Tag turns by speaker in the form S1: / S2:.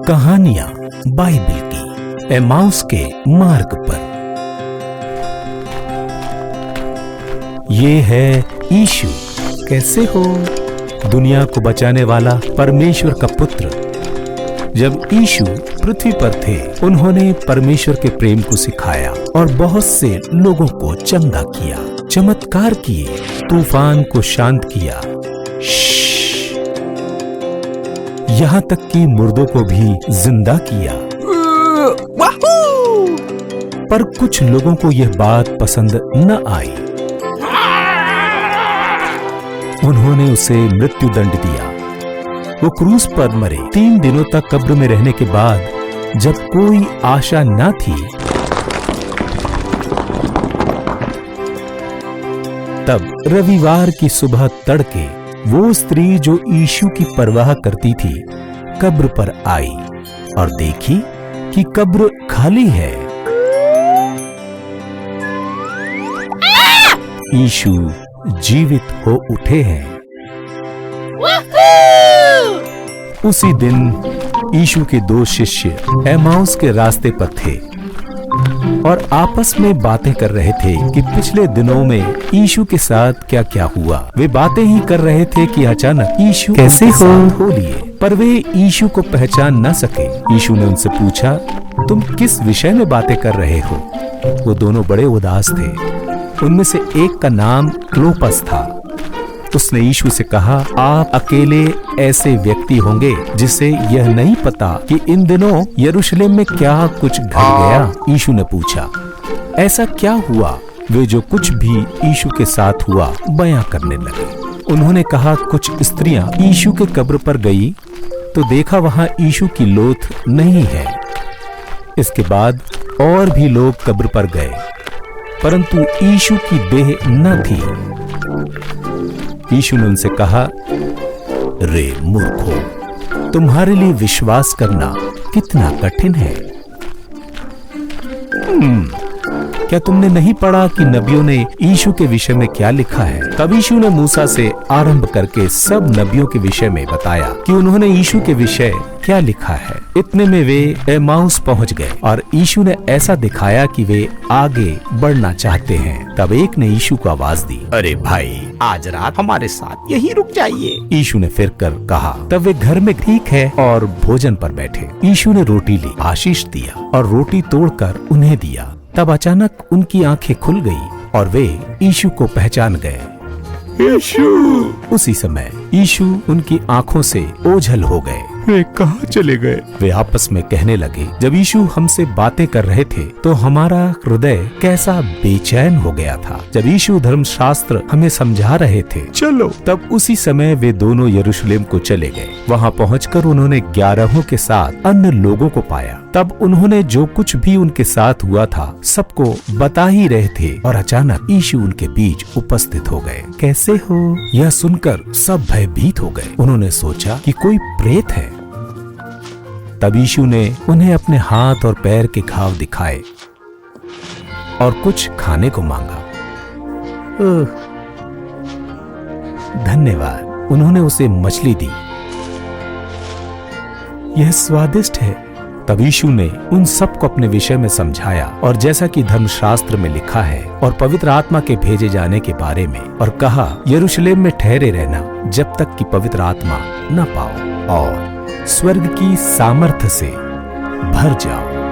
S1: कहानियां बाइबल की एमाउस के मार्ग पर। ये है यीशु। कैसे हो? दुनिया को बचाने वाला परमेश्वर का पुत्र। जब यीशु पृथ्वी पर थे, उन्होंने परमेश्वर के प्रेम को सिखाया और बहुत से लोगों को चंगा किया, चमत्कार किए, तूफान को शांत किया, यहाँ तक कि मुर्दों को भी जिंदा किया। पर कुछ लोगों को यह बात पसंद न आई। उन्होंने उसे मृत्यु दंड दिया। वो क्रूस पर मरे। 3 दिनों तक कब्र में रहने के बाद, जब कोई आशा न थी, तब रविवार की सुबह तड़के वो स्त्री जो यीशु की परवाह करती थी, कब्र पर आई और देखी कि कब्र खाली है। यीशु जीवित हो उठे हैं। उसी दिन यीशु के 2 शिष्य एमाउस के रास्ते पर थे और आपस में बातें कर रहे थे कि पिछले दिनों में यीशु के साथ क्या क्या हुआ। वे बातें ही कर रहे थे कि अचानक यीशु कैसे हो लिए, पर वे यीशु को पहचान न सके। यीशु ने उनसे पूछा, तुम किस विषय में बातें कर रहे हो? वो दोनों बड़े उदास थे। उनमें से एक का नाम क्लोपस था। उसने यीशु से कहा, आप अकेले ऐसे व्यक्ति होंगे जिसे यह नहीं पता कि इन दिनों यरूशलेम में क्या कुछ घट गया। यीशु ने पूछा, ऐसा क्या हुआ? वे जो कुछ भी यीशु के साथ हुआ बयां करने लगे। उन्होंने कहा, कुछ स्त्रियां यीशु के कब्र पर गई तो देखा वहां यीशु की लोथ नहीं है। इसके बाद और भी लोग कब्र पर गए, परंतु यीशु की देह न थी। यीशु ने उनसे कहा, रे मूर्खों, तुम्हारे लिए विश्वास करना कितना कठिन है। क्या तुमने नहीं पढ़ा कि नबियों ने यीशु के विषय में क्या लिखा है? तब यीशु ने मूसा से आरंभ करके सब नबियों के विषय में बताया कि उन्होंने यीशु के विषय क्या लिखा है। इतने में वे एमाउस पहुंच गए और यीशु ने ऐसा दिखाया कि वे आगे बढ़ना चाहते हैं। तब एक ने यीशु को आवाज दी, अरे भाई, आज रात हमारे साथ यहीं रुक जाइए। यीशु ने फिर कर कहा। तब वे घर में ठीक है और भोजन पर बैठे। यीशु ने रोटी ली, आशीष दिया और रोटी तोड़कर उन्हें दिया। तब अचानक उनकी आंखें खुल गई और वे यीशु को पहचान गए। यीशु! उसी समय यीशु उनकी आंखों से ओझल हो गए। वे कहाँ चले गए? वे आपस में कहने लगे, जब यीशु हमसे बातें कर रहे थे तो हमारा हृदय कैसा बेचैन हो गया था। जब यीशु धर्मशास्त्र हमें समझा रहे थे, चलो। तब उसी समय वे दोनों यरूशलेम को चले गए। वहाँ पहुंचकर उन्होंने 11 के साथ अन्य लोगों को पाया। तब उन्होंने जो कुछ भी उनके साथ हुआ था सबको बता ही रहे थे और अचानक यीशु उनके बीच उपस्थित हो गए। कैसे हो? यह सुनकर सब भयभीत हो गए। उन्होंने सोचा कि कोई प्रेत है। तब यीशु ने उन्हें अपने हाथ और पैर के घाव दिखाए और कुछ खाने को मांगा। धन्यवाद। उन्होंने उसे मछली दी। यह स्वादिष्ट है। तब यीशु ने उन सबको अपने विषय में समझाया और जैसा कि धर्मशास्त्र में लिखा है और पवित्र आत्मा के भेजे जाने के बारे में, और कहा, यरूशलेम में ठहरे रहना जब तक कि पवित्र आत्मा न पाओ और स्वर्ग की सामर्थ्य से भर जाओ।